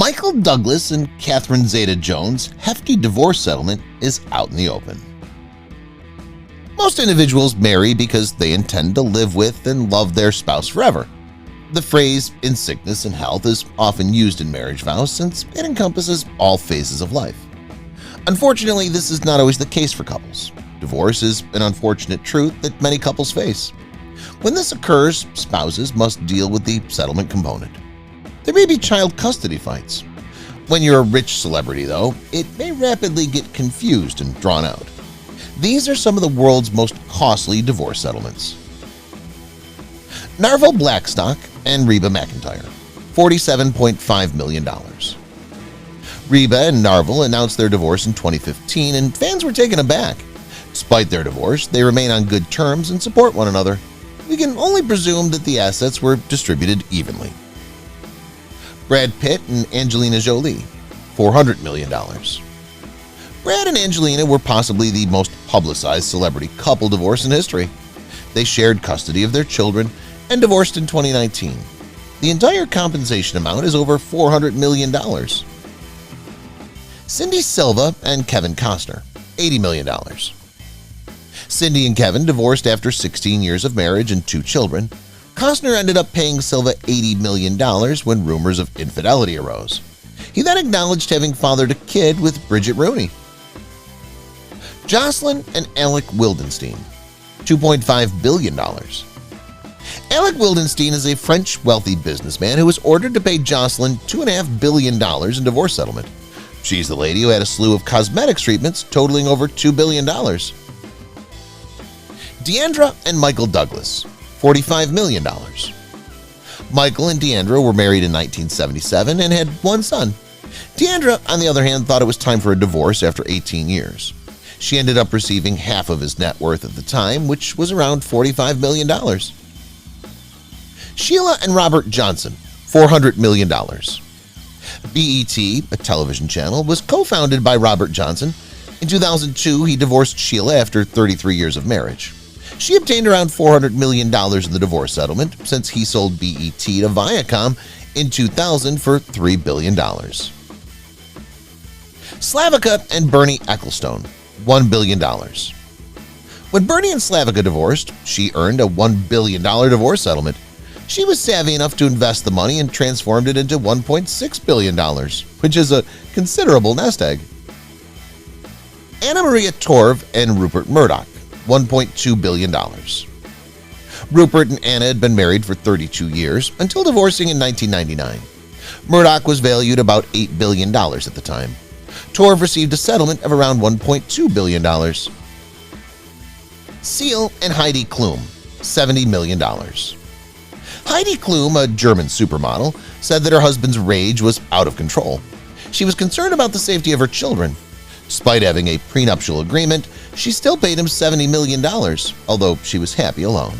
Michael Douglas and Catherine Zeta-Jones' hefty divorce settlement is out in the open. Most individuals marry because they intend to live with and love their spouse forever. The phrase "in sickness and health" is often used in marriage vows since it encompasses all phases of life. Unfortunately, this is not always the case for couples. Divorce is an unfortunate truth that many couples face. When this occurs, spouses must deal with the settlement component. There may be child custody fights. When you're a rich celebrity, though, it may rapidly get confused and drawn out. These are some of the world's most costly divorce settlements. Narvel Blackstock and Reba McIntyre, $47.5 million. Reba and Narvel announced their divorce in 2015, and fans were taken aback. Despite their divorce, they remain on good terms and support one another. We can only presume that the assets were distributed evenly. Brad Pitt and Angelina Jolie, $400 million. Brad and Angelina were possibly the most publicized celebrity couple divorce in history. They shared custody of their children and divorced in 2019. The entire compensation amount is over $400 million. Cindy Silva and Kevin Costner, $80 million. Cindy and Kevin divorced after 16 years of marriage and 2 children. Costner ended up paying Silva $80 million when rumors of infidelity arose. He then acknowledged having fathered a kid with Bridget Rooney. Jocelyn and Alec Wildenstein, $2.5 billion. Alec Wildenstein is a French wealthy businessman who was ordered to pay Jocelyn $2.5 billion in divorce settlement. She's the lady who had a slew of cosmetics treatments totaling over $2 billion. Deandra and Michael Douglas, $45 million. Michael and Deandra were married in 1977 and had 1 son. Deandra, on the other hand, thought it was time for a divorce after 18 years. She ended up receiving half of his net worth at the time, which was around $45 million. Sheila and Rupert Johnson, $400 million. BET, a television channel, was co-founded by Rupert Johnson. In 2002, he divorced Sheila after 33 years of marriage. She obtained around $400 million in the divorce settlement since he sold BET to Viacom in 2000 for $3 billion. Slavica and Bernie Ecclestone, $1 billion. When Bernie and Slavica divorced, she earned a $1 billion divorce settlement. She was savvy enough to invest the money and transformed it into $1.6 billion, which is a considerable nest egg. Anna Maria Torr and Rupert Murdoch, $1.2 billion. Rupert and Anna had been married for 32 years until divorcing in 1999. Murdoch was valued about $8 billion at the time. Torr received a settlement of around $1.2 billion. Seal and Heidi Klum, $70 million. Heidi Klum, a German supermodel, said that her husband's rage was out of control. She was concerned about the safety of her children. Despite having a prenuptial agreement, she still paid him $70 million, although she was happy alone.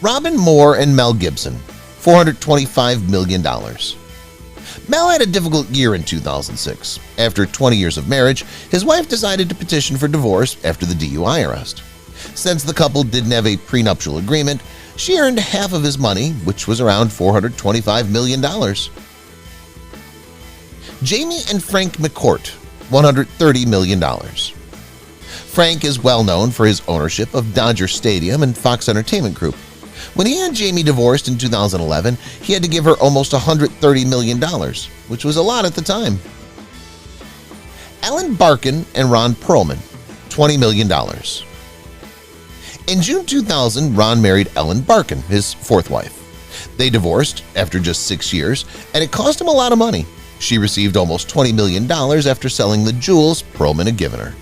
Robin Moore and Mel Gibson, $425 million. Mel had a difficult year in 2006. After 20 years of marriage, his wife decided to petition for divorce after the DUI arrest. Since the couple didn't have a prenuptial agreement, she earned half of his money, which was around $425 million. Jamie and Frank McCourt, $130 million. Frank is well known for his ownership of Dodger Stadium and Fox Entertainment Group. When he and Jamie divorced in 2011, he had to give her almost $130 million, which was a lot at the time. Ellen Barkin and Ron Perlman, $20 million. In June 2000, Ron married Ellen Barkin, his 4th wife. They divorced after just 6 years, and it cost him a lot of money. She received almost $20 million after selling the jewels Perlman had given her.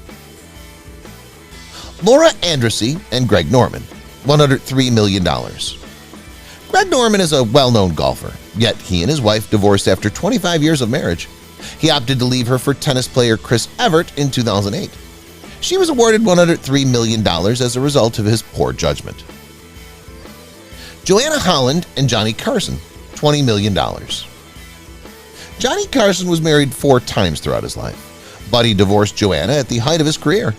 Laura Andressy and Greg Norman, $103 million. Greg Norman is a well-known golfer, yet he and his wife divorced after 25 years of marriage. He opted to leave her for tennis player Chris Evert in 2008. She was awarded $103 million as a result of his poor judgment. Joanna Holland and Johnny Carson, $20 million. Johnny Carson was married 4 times throughout his life, but he divorced Joanna at the height of his career.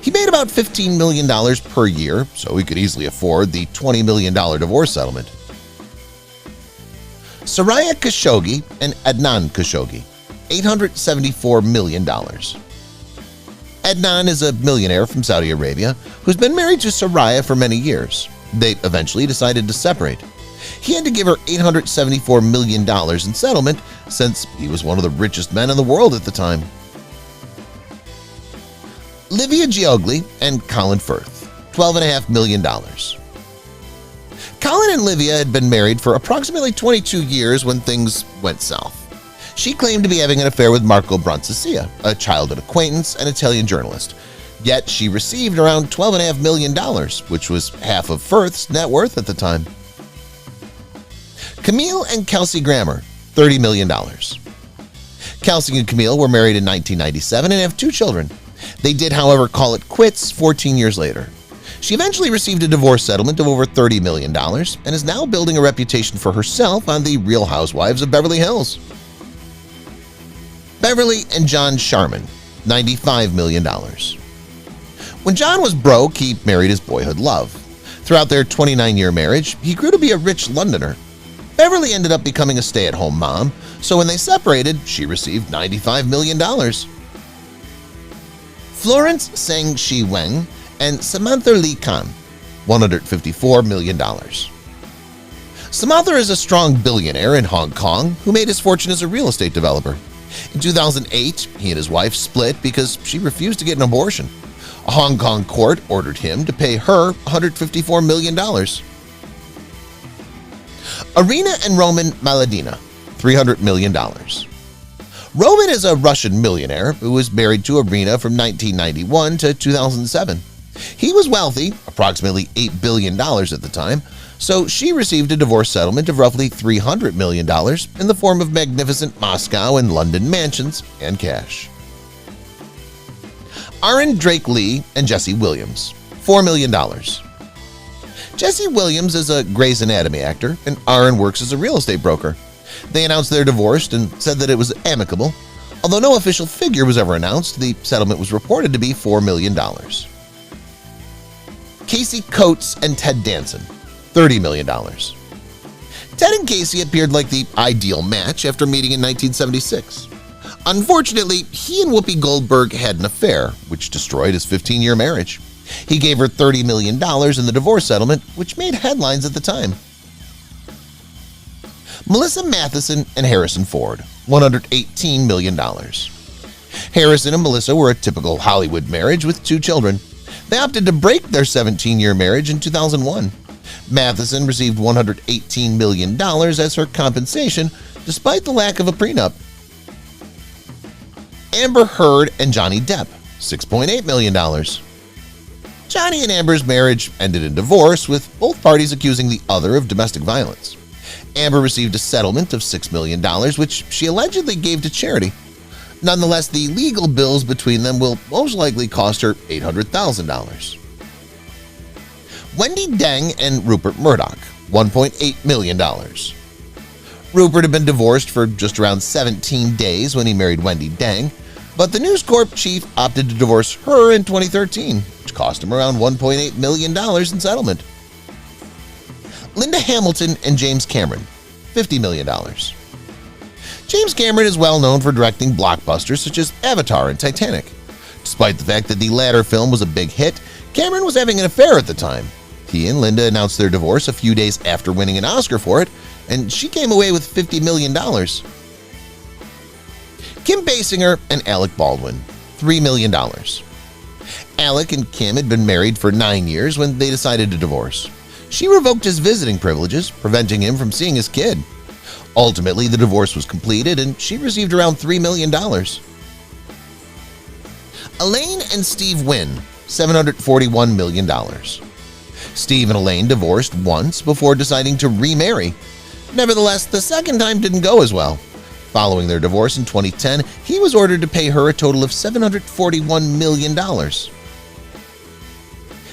He made about $15 million per year, so he could easily afford the $20 million divorce settlement. Soraya Khashoggi and Adnan Khashoggi, $874 million. Adnan is a millionaire from Saudi Arabia who's been married to Soraya for many years. They eventually decided to separate. He had to give her $874 million in settlement since he was one of the richest men in the world at the time. Olivia Jolie and Colin Firth, $12.5 million. Colin and Olivia had been married for approximately 22 years when things went south. She claimed to be having an affair with Marco Bronciccia, a childhood acquaintance and Italian journalist. Yet she received around $12.5 million, which was half of Firth's net worth at the time. Camille and Kelsey Grammer, $30 million. Kelsey and Camille were married in 1997 and have 2 children. They did, however, call it quits 14 years later. She eventually received a divorce settlement of over $30 million and is now building a reputation for herself on the Real Housewives of Beverly Hills. Beverly and John Sharman, $95 million. When John was broke, he married his boyhood love. Throughout their 29-year marriage, he grew to be a rich Londoner. Beverly ended up becoming a stay-at-home mom, so when they separated, she received $95 million. Florence Sang Shi Weng and Samantha Lee Khan, $154 million. Samantha is a strong billionaire in Hong Kong who made his fortune as a real estate developer. In 2008, he and his wife split because she refused to get an abortion. A Hong Kong court ordered him to pay her $154 million. Irina and Roman Maladina, $300 million. Roman is a Russian millionaire who was married to Irina from 1991 to 2007. He was wealthy, approximately $8 billion at the time, so she received a divorce settlement of roughly $300 million in the form of magnificent Moscow and London mansions and cash. Aaron Drake Lee and Jesse Williams, $4 million. Jesse Williams is a Grey's Anatomy actor, and Aaron works as a real estate broker. They announced they're divorced and said that it was amicable. Although no official figure was ever announced, the settlement was reported to be $4 million. Casey Coates and Ted Danson, $30 million. Ted and Casey appeared like the ideal match after meeting in 1976. Unfortunately, he and Whoopi Goldberg had an affair, which destroyed his 15-year marriage. He gave her $30 million in the divorce settlement, which made headlines at the time. Melissa Matheson and Harrison Ford, $118 million. Harrison and Melissa were a typical Hollywood marriage with 2 children. They opted to break their 17-year marriage in 2001. Matheson received $118 million as her compensation, despite the lack of a prenup. Amber Heard and Johnny Depp, $6.8 million. Johnny and Amber's marriage ended in divorce, with both parties accusing the other of domestic violence. Amber received a settlement of $6 million, which she allegedly gave to charity. Nonetheless, the legal bills between them will most likely cost her $800,000. Wendy Deng and Rupert Murdoch, $1.8 million. Rupert had been divorced for just around 17 days when he married Wendy Deng, but the News Corp chief opted to divorce her in 2013, which cost him around $1.8 million in settlement. Linda Hamilton and James Cameron, $50 million. James Cameron is well known for directing blockbusters such as Avatar and Titanic. Despite the fact that the latter film was a big hit, Cameron was having an affair at the time. He and Linda announced their divorce a few days after winning an Oscar for it, and she came away with $50 million. Kim Basinger and Alec Baldwin, $3 million. Alec and Kim had been married for 9 years when they decided to divorce. She revoked his visiting privileges, preventing him from seeing his kid. Ultimately, the divorce was completed and she received around $3 million. Elaine and Steve Wynn, $741 million. Steve and Elaine divorced once before deciding to remarry. Nevertheless, the second time didn't go as well. Following their divorce in 2010, he was ordered to pay her a total of $741 million.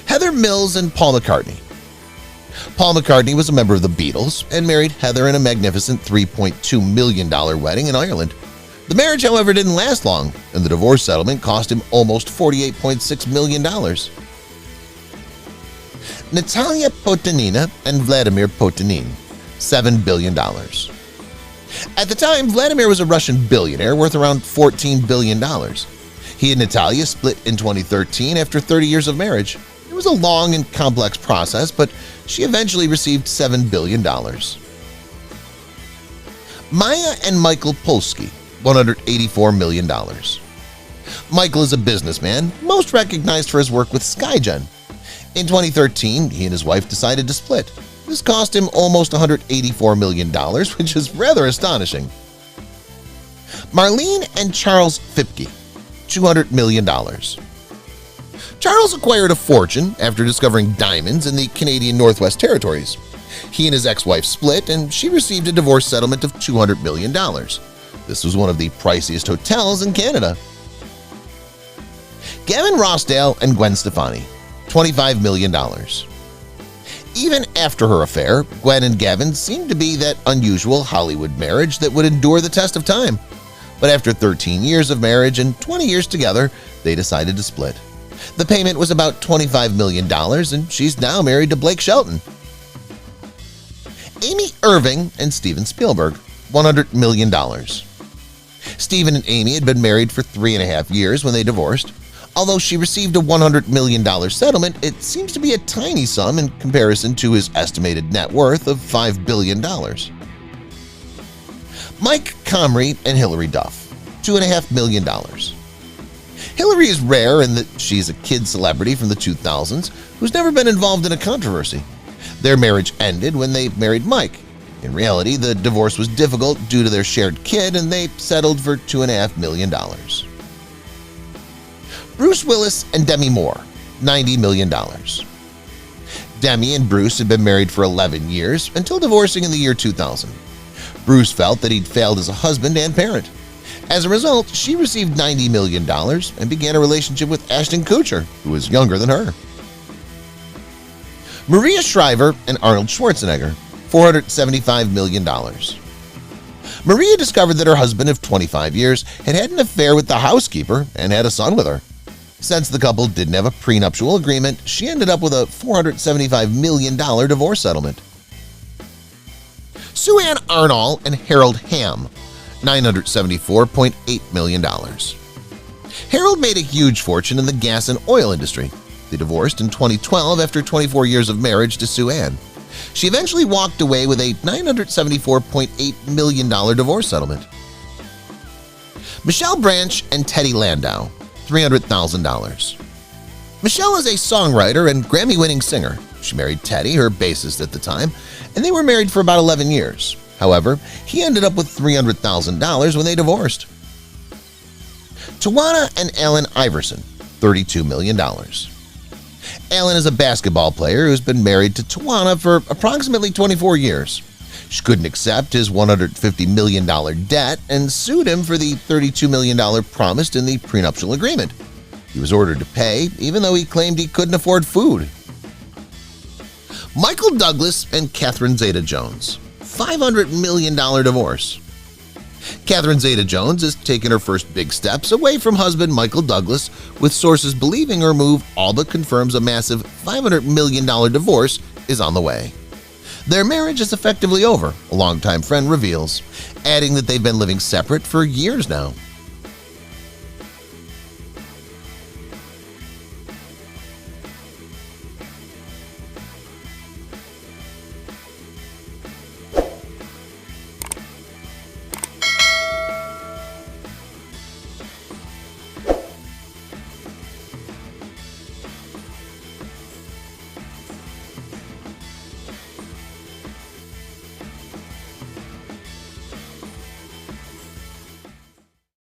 Heather Mills and Paul McCartney. Paul McCartney was a member of the Beatles and married Heather in a magnificent $3.2 million wedding in Ireland. The marriage, however, didn't last long, and the divorce settlement cost him almost $48.6 million. Natalya Potanina and Vladimir Potanin, $7 billion. At the time, Vladimir was a Russian billionaire worth around $14 billion. He and Natalya split in 2013 after 30 years of marriage. It was a long and complex process, but she eventually received $7 billion. Maya and Michael Polsky, $184 million. Michael is a businessman, most recognized for his work with Skygen. In 2013, he and his wife decided to split. This cost him almost $184 million, which is rather astonishing. Marlene and Charles Fipke, $200 million. Charles acquired a fortune after discovering diamonds in the Canadian Northwest Territories. He and his ex-wife split, and she received a divorce settlement of $200 million. This was one of the priciest hotels in Canada. Gavin Rossdale and Gwen Stefani, $25 million. Even after her affair, Gwen and Gavin seemed to be that unusual Hollywood marriage that would endure the test of time. But after 13 years of marriage and 20 years together, they decided to split. The payment was about $25 million, and she's now married to Blake Shelton. Amy Irving and Steven Spielberg, $100 million. Steven and Amy had been married for 3.5 years when they divorced. Although she received a $100 million settlement, it seems to be a tiny sum in comparison to his estimated net worth of $5 billion. Mike Comrie and Hilary Duff, $2.5 million. Hilary is rare in that she's a kid celebrity from the 2000s who's never been involved in a controversy. Their marriage ended when they married Mike. In reality, the divorce was difficult due to their shared kid, and they settled for $2.5 million. Bruce Willis and Demi Moore, $90 million. Demi and Bruce had been married for 11 years until divorcing in the year 2000. Bruce felt that he'd failed as a husband and parent. As a result, she received $90 million and began a relationship with Ashton Kutcher, who was younger than her. Maria Shriver and Arnold Schwarzenegger, $475 million. Maria discovered that her husband of 25 years had had an affair with the housekeeper and had a son with her. Since the couple didn't have a prenuptial agreement, she ended up with a $475 million divorce settlement. Sue Ann Arnold and Harold Hamm, $974.8 million. Harold made a huge fortune in the gas and oil industry. They divorced in 2012 after 24 years of marriage to Sue Ann. She eventually walked away with a $974.8 million divorce settlement. Michelle Branch and Teddy Landau, $300,000. Michelle is a songwriter and Grammy-winning singer. She married Teddy, her bassist at the time, and they were married for about 11 years. However, he ended up with $300,000 when they divorced. Tawana and Allen Iverson, $32 million. Allen is a basketball player who's been married to Tawana for approximately 24 years. She couldn't accept his $150 million debt and sued him for the $32 million promised in the prenuptial agreement. He was ordered to pay, even though he claimed he couldn't afford food. Michael Douglas and Catherine Zeta-Jones, $500 million divorce. Catherine Zeta-Jones has taken her first big steps away from husband Michael Douglas, with sources believing her move all but confirms a massive $500 million divorce is on the way. Their marriage is effectively over, a longtime friend reveals, adding that they've been living separate for years now.